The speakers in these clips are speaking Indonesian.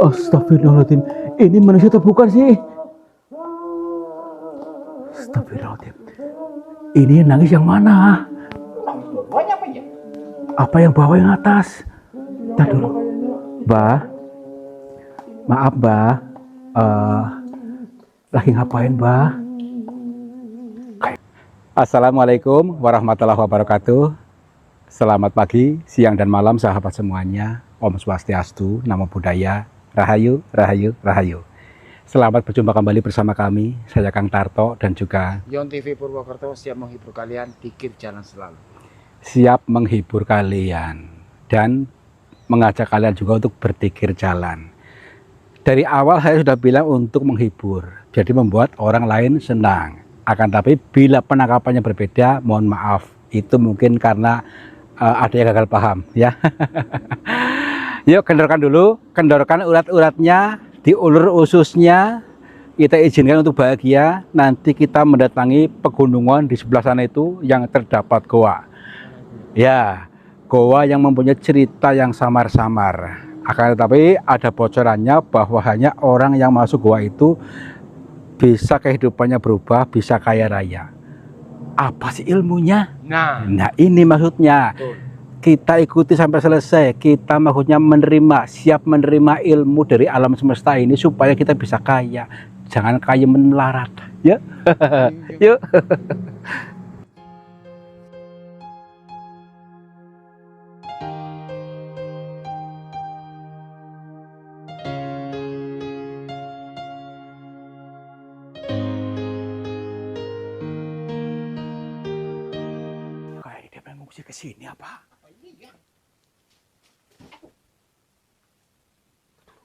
Astagfirullahaladzim. Ini manusia atau bukan sih? Astagfirullahaladzim. Ini yang nangis yang mana? Apa yang bawah yang atas? Tadi dulu. Mbah. Maaf, Mbah. Lagi ngapain, Mbah? Assalamualaikum warahmatullahi wabarakatuh. Selamat pagi, siang, dan malam sahabat semuanya. Om Swastiastu, Namo Buddhaya, Rahayu, Rahayu, Rahayu. Selamat berjumpa kembali bersama kami, saya Kang Tarto dan juga Yon TV Purwokerto siap menghibur kalian, pikir jalan selalu. Siap menghibur kalian dan mengajak kalian juga untuk berpikir jalan. Dari awal saya sudah bilang untuk menghibur, jadi membuat orang lain senang. Akan tapi bila penangkapannya berbeda, mohon maaf, itu mungkin karena ada yang gagal paham ya. Yuk kendorkan dulu, kendorkan urat-uratnya, diulur ususnya. Kita izinkan untuk bahagia. Nanti kita mendatangi pegunungan di sebelah sana itu yang terdapat goa. Ya, goa yang mempunyai cerita yang samar-samar. Akan tetapi ada bocorannya bahwa hanya orang yang masuk goa itu bisa kehidupannya berubah, bisa kaya raya. Apa sih ilmunya? Nah ini maksudnya. Betul. Kita ikuti sampai selesai. Kita maksudnya menerima, siap menerima ilmu dari alam semesta ini supaya kita bisa kaya. Jangan kaya melarat, ya. Yuk. Kayak dia pengen ngungsi ke sini apa?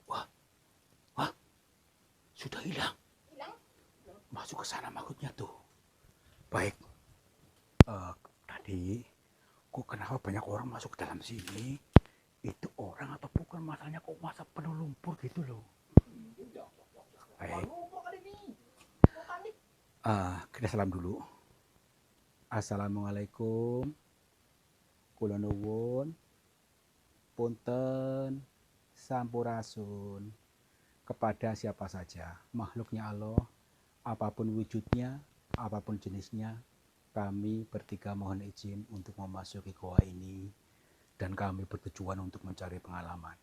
Wah, sudah hilang. Masuk ke sana maksudnya tuh. Baik. Tadi, kok kenapa banyak orang masuk ke dalam sini? Itu orang atau bukan, masalahnya kok masa penuh lumpur gitu loh. Baik. Kita salam dulu. Assalamualaikum. Kula nuwun. Punten. Sampurasun. Kepada siapa saja, makhluknya Allah, apapun wujudnya, apapun jenisnya, kami bertiga mohon izin untuk memasuki goa ini dan kami bertujuan untuk mencari pengalaman.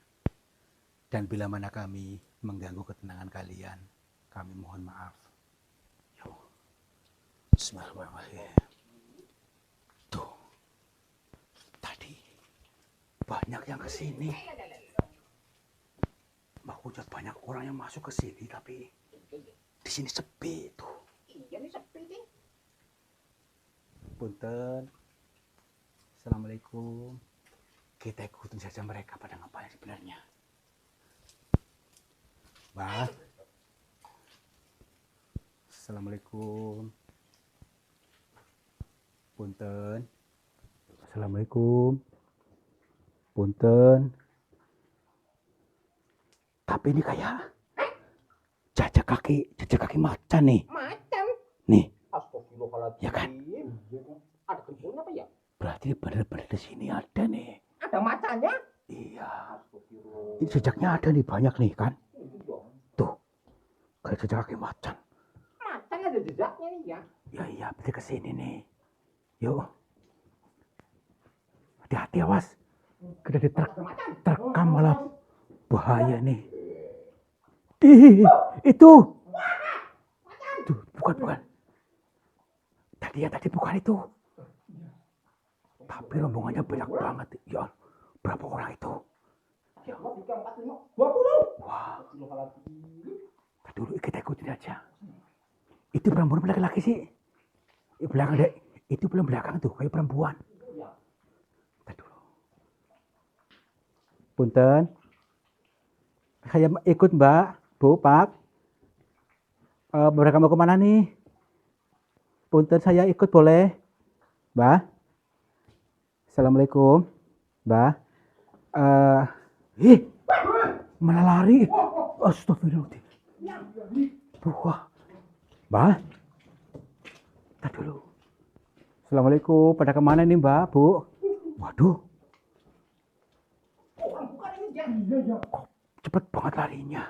Dan bila mana kami mengganggu ketenangan kalian, kami mohon maaf. Yo. Bismillahirrahmanirrahim. Tuh, tadi banyak yang kesini. Maksudnya banyak orang yang masuk ke sini, tapi di sini sepi tuh. Iya nih sepi nih. Punten. Assalamualaikum. Kita ikutin saja mereka pada ngapain sebenarnya. Mbak. Assalamualaikum. Punten. Assalamualaikum. Punten. Tapi ini kayak jejak kaki macan nih. Macan? Nih. Astagfirullahaladzim. Ya kan? Ada kebun apa ya? Berarti benar-benar di sini ada nih. Ada macannya? Iya. Ini jejaknya ada nih, banyak nih kan? Tuh. Kayak jejak kaki macan. Macan ada jejaknya nih ya? Ya iya, berarti ke sini nih. Yuk. Hati-hati awas. Kita diterkam malah bahaya nih. Ih, itu. Tuh, bukan. Tadi bukan itu. Tapi rombongannya banyak banget. Ya, berapa orang itu? Ya. 20. Wah. Tadi dulu kita ikutin aja. Itu perempuan laki-laki sih. Belakang deh. Itu belakang tuh, kayak perempuan. Tadi dulu. Punten. Saya ikut Mbak, Bu, Pak. Mereka mau kemana nih? Punten, saya ikut boleh? Mbak. Assalamualaikum. Mbak. Malah lari. Astagfirullahaladzim. Wah. Mbak. Tadi dulu. Assalamualaikum. Pada kemana nih Mbak, Bu? Waduh. Kok cepet banget larinya.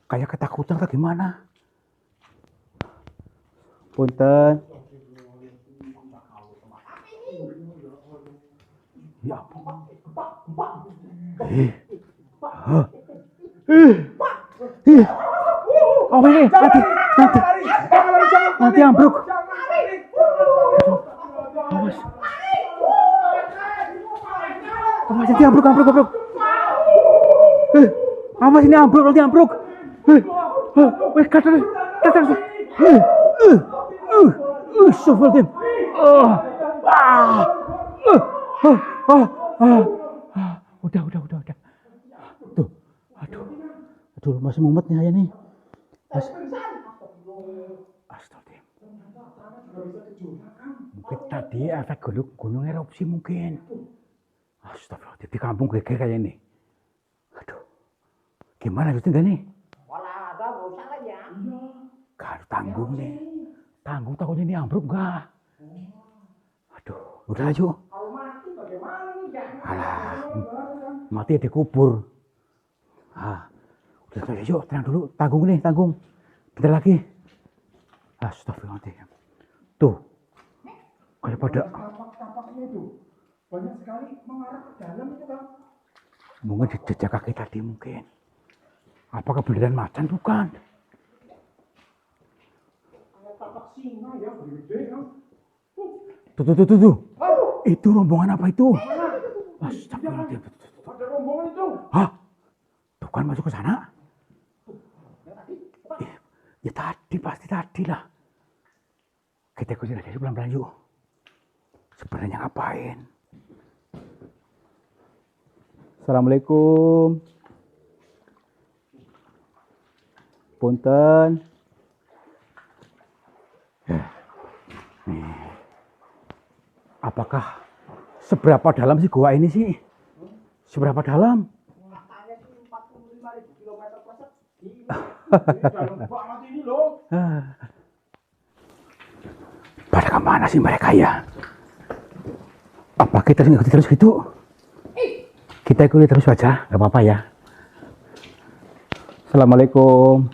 Kayak ketakutan atau gimana? Punten. Ya ampun. Oh ini, nanti ambruk. Awas. Awas nanti ambruk. Awas ini ambruk, nanti ambruk. Weh, kata. Astagfirullahaladzim. Udah. Tuh, aduh, masih mumet nih saya nih. Astagfirullahaladzim. Mungkin tadi efek gunung erupsi mungkin. Astagfirullahaladzim, di kampung geger kayak ini. Aduh, gimana itu tinggal nih? Gak tanggung nih. Tanggung takutnya ini ambruk enggak? Aduh, udah yuk. Alah, mati dikubur. Udah yuk, tenang dulu. Tanggung. Bentar lagi. Astagfirullahaladzim. Tuh, kayak pada. Tampaknya itu banyak sekali mengarah ke dalam itu kan. Mungkin jejak kaki tadi mungkin. Apakah beneran macan bukan? Kayak tapak singa ya, gede kan. Tuh. Itu rombongan apa itu? Astagfirullahaladzim. Ada rombongan itu. Hah? Tuh kan masuk ke sana? Ya pasti tadi lah. Kita ikutin aja pelan-pelan yuk. Sebenarnya ngapain? Assalamualaikum. Punten. Apakah seberapa dalam sih gua ini sih? Seberapa dalam? Katanya sih 45.000 kilometer persegi. Ini dalam banget ini loh. Pada kemana sih mereka ya? Apa kita ikuti terus gitu? Kita ikuti terus aja, nggak apa-apa ya. Assalamualaikum.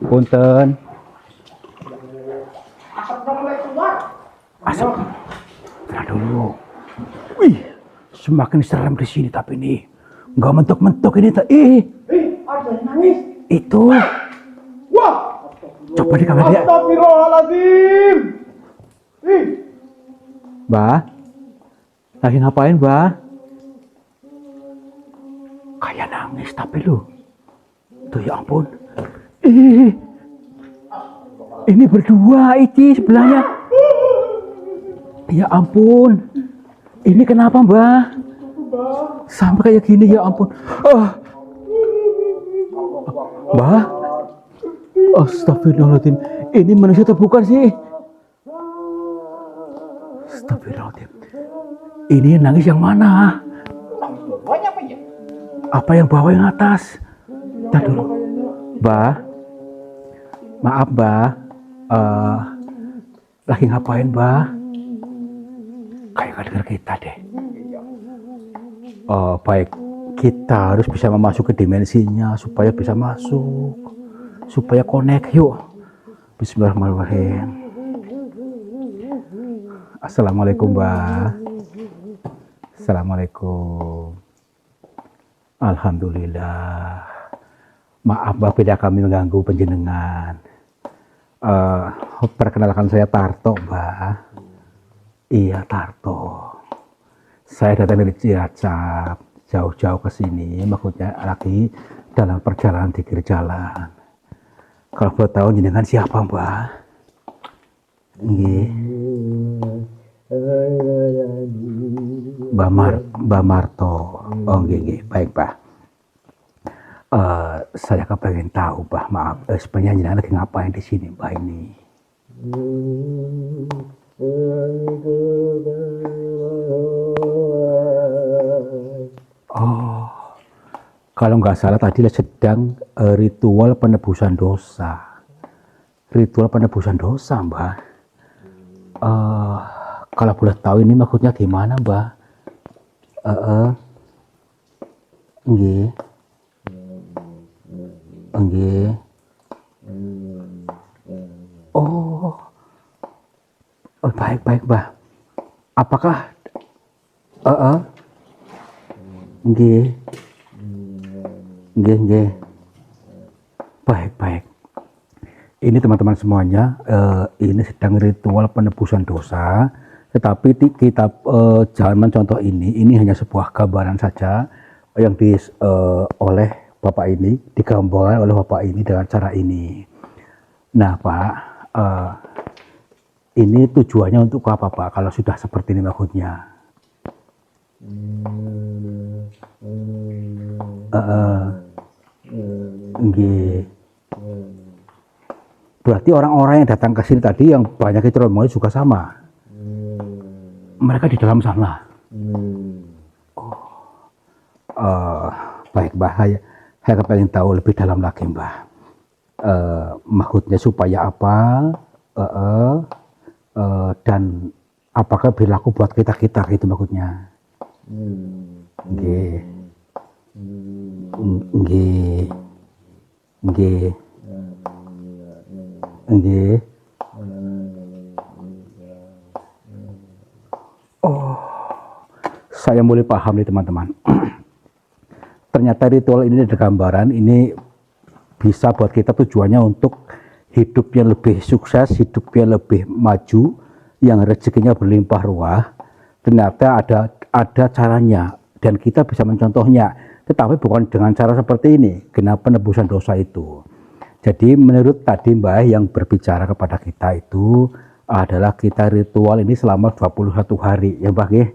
Punten. Asapnya mulai keluar. Asap. Tenang dulu. Wih, semakin serem di sini tapi nih. Nggak mentok-mentok ini. Ada yang nangis. Itu. Wah. Coba di kamar dia. Astagfirullahaladzim. Mbak, lagi ngapain, Mbak? Kayak nangis tapi lu. Tuh ya ampun. Ini berdua itu sebelahnya. Ya ampun. Ini kenapa, Mbak? Sampai kayak gini ya ampun. Mbak? Astagfirullahaladzim. Ini manusia atau bukan sih? Astagfirullahaladzim. Ini nangis yang mana? Apa yang bawah yang atas? Tadi dulu. Mbak. Maaf, Mbak. Lagi ngapain, Mbak? Kayak gak dengar kita deh. Baik. Kita harus bisa memasuki dimensinya supaya bisa masuk. Supaya connect. Yuk. Bismillahirrahmanirrahim. Assalamualaikum, Mbak. Assalamualaikum. Alhamdulillah. Maaf, Mbak, beda kami mengganggu penjenengan. Perkenalkan saya Tarto, Mbak. Iya, Tarto. Saya datang dari Cilacap, jauh-jauh ke sini, maksudnya lagi dalam perjalanan di kiri jalan. Kalau boleh tahu jenengan siapa, Mbak? Nggih. Mbak Marto. Oh, nggih. Baik, Pak. Saya kepengen tahu, Mbak. Maaf, sebenarnya jenengan lagi ngapain di sini, Mbak ini? Oh, kalau nggak salah tadi sedang ritual penebusan dosa. Ritual penebusan dosa, Mbak. Kalau boleh tahu ini maksudnya gimana, Mbak? Nggih. Nggih. Oh. Oh, baik, Mbah. Apakah nggih. Nggih. Baik. Ini teman-teman semuanya, ini sedang ritual penebusan dosa, tetapi kita jangan mencontoh ini hanya sebuah gambaran saja yang oleh Bapak ini, digambarkan oleh Bapak ini dengan cara ini. Nah Pak, ini tujuannya untuk apa Pak, kalau sudah seperti ini maksudnya? Nggih. Berarti orang-orang yang datang ke sini tadi yang banyak itu rombongan juga sama. Mereka di dalam sana. Baik Mbah, saya pengen tahu lebih dalam lagi Mbah. Maksudnya supaya apa? Dan apakah berlaku buat kita gitu maksudnya? Nggih. Nggih. Oh, saya mulai paham nih teman-teman. Ternyata ritual ini ada gambaran, ini bisa buat kita tujuannya untuk hidup yang lebih sukses, hidup yang lebih maju, yang rezekinya berlimpah ruah. Ternyata ada caranya dan kita bisa mencontohnya, tetapi bukan dengan cara seperti ini, kenapa penebusan dosa itu. Jadi menurut tadi Mbah yang berbicara kepada kita itu adalah kita ritual ini selama 21 hari ya Mbah ya.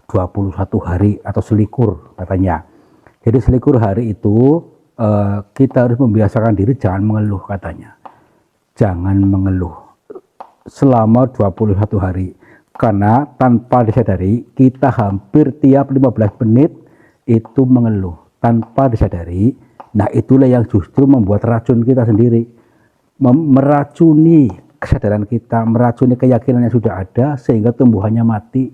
21 hari atau selikur katanya. Jadi selikur hari itu kita harus membiasakan diri jangan mengeluh katanya. Jangan mengeluh selama 21 hari. Karena tanpa disadari kita hampir tiap 15 menit itu mengeluh tanpa disadari. Nah itulah yang justru membuat racun kita sendiri, meracuni kesadaran kita, meracuni keyakinan yang sudah ada sehingga tumbuhannya mati,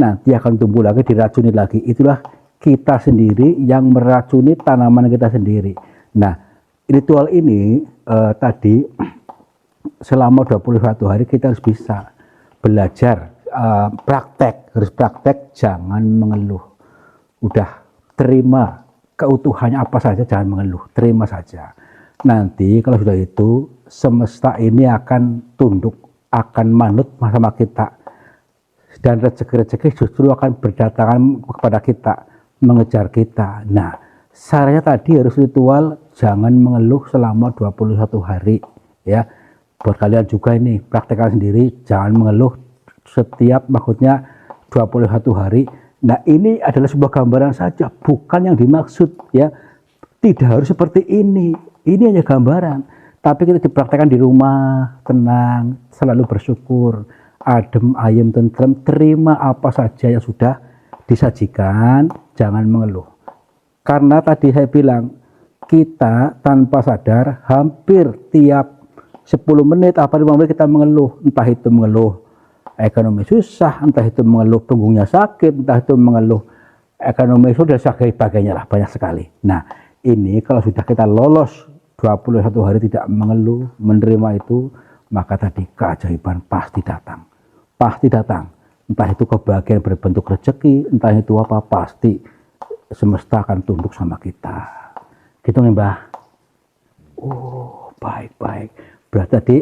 nanti akan tumbuh lagi, diracuni lagi. Itulah kita sendiri yang meracuni tanaman kita sendiri. Nah ritual ini tadi selama 21 hari kita harus bisa belajar, harus praktek jangan mengeluh. Udah terima keutuhannya apa saja, jangan mengeluh, terima saja. Nanti kalau sudah itu semesta ini akan tunduk, akan manut sama kita, dan rezeki-rezeki justru akan berdatangan kepada kita, mengejar kita. Nah caranya tadi harus ritual jangan mengeluh selama 21 hari ya. Buat kalian juga ini praktekkan sendiri, jangan mengeluh setiap maksudnya 21 hari. Nah ini adalah sebuah gambaran saja, bukan yang dimaksud ya. Tidak harus seperti ini hanya gambaran. Tapi kita dipraktekkan di rumah, tenang, selalu bersyukur, adem, ayem, tentrem, terima apa saja yang sudah disajikan, jangan mengeluh. Karena tadi saya bilang, kita tanpa sadar hampir tiap 10 menit, apa 5 menit kita mengeluh, entah itu mengeluh ekonomi susah, entah itu mengeluh punggungnya sakit, entah itu mengeluh ekonomi sudah sebagainya lah, banyak sekali. Nah ini kalau sudah kita lolos 21 hari tidak mengeluh, menerima itu, maka tadi keajaiban pasti datang, entah itu kebahagiaan berbentuk rezeki, entah itu apa, pasti semesta akan tunduk sama kita gitu nih Mbah. Oh baik, berarti tadi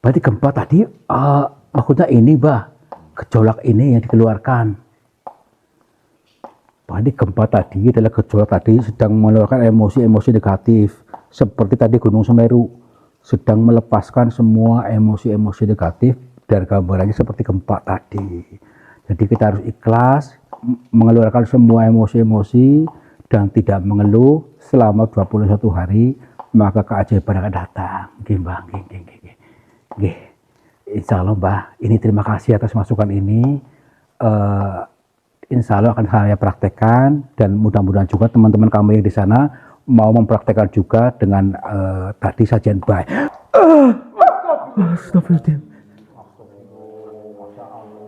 berarti gempa tadi maksudnya ini Mbah, gejolak ini yang dikeluarkan. Berarti gempa tadi adalah gejolak tadi sedang mengeluarkan emosi-emosi negatif. Seperti tadi Gunung Semeru sedang melepaskan semua emosi-emosi negatif, dan gambarannya seperti gempa tadi. Jadi kita harus ikhlas mengeluarkan semua emosi-emosi dan tidak mengeluh selama 21 hari, maka keajaiban akan datang. Nggih. Insya Allah Mbah, ini terima kasih atas masukan ini. Insya Allah akan saya praktekkan, dan mudah-mudahan juga teman-teman kami yang di sana mau mempraktekkan juga dengan tadi sajian baik. Astagfirullahaladzim.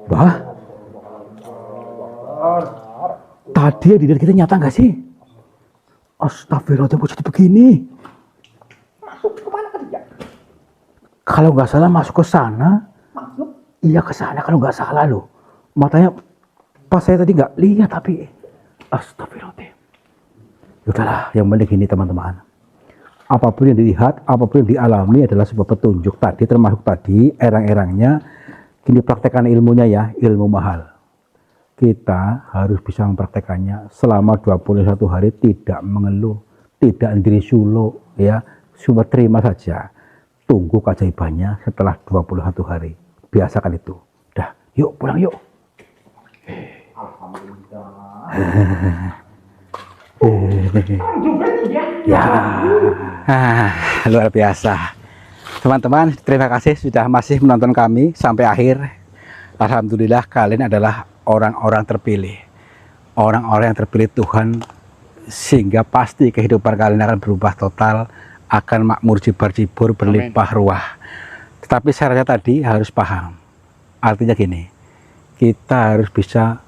Mbah, Tadi yang dilihat kita nyata nggak sih? Astagfirullahaladzim, kok jadi begini? Masuk kemana tadi ya? Kalau nggak salah masuk ke sana. Masuk. Iya ke sana kalau nggak salah loh. Matanya pas saya tadi nggak lihat tapi astagfirullahaladzim. Yaudahlah, yang penting gini teman-teman. Apapun yang dilihat, apapun yang dialami adalah sebuah petunjuk tadi, termasuk tadi erang-erangnya. Gini praktekan ilmunya ya, ilmu mahal. Kita harus bisa mempraktekannya selama 21 hari, tidak mengeluh, tidak diri sulu ya. Cuma terima saja. Tunggu keajaibannya setelah 21 hari. Biasakan itu. Dah, yuk pulang yuk. Ya, luar biasa. Teman-teman, terima kasih sudah masih menonton kami sampai akhir. Alhamdulillah kalian adalah orang-orang terpilih. Orang-orang yang terpilih Tuhan, sehingga pasti kehidupan kalian akan berubah total, akan makmur jibar-jibur, berlimpah ruah. Tetapi syaratnya tadi harus paham. Artinya gini, kita harus bisa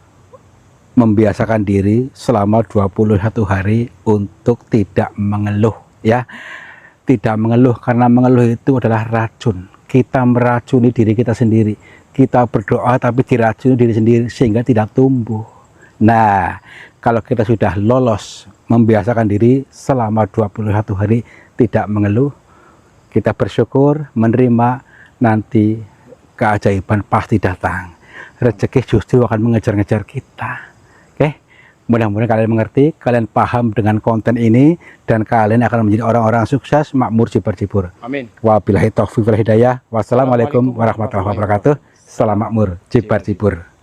membiasakan diri selama 21 hari untuk tidak mengeluh ya. Tidak mengeluh, karena mengeluh itu adalah racun. Kita meracuni diri kita sendiri. Kita berdoa tapi diracuni diri sendiri sehingga tidak tumbuh. Nah, kalau kita sudah lolos membiasakan diri selama 21 hari tidak mengeluh, kita bersyukur, menerima, nanti keajaiban pasti datang. Rezeki justru akan mengejar-ngejar kita. Oke, mudah-mudahan kalian mengerti, kalian paham dengan konten ini, dan kalian akan menjadi orang-orang sukses, makmur, jibar-jibur. Amin. Wabillahi taufiq wal hidayah. Wassalamualaikum warahmatullahi wabarakatuh. Salam makmur, jibar-jibur.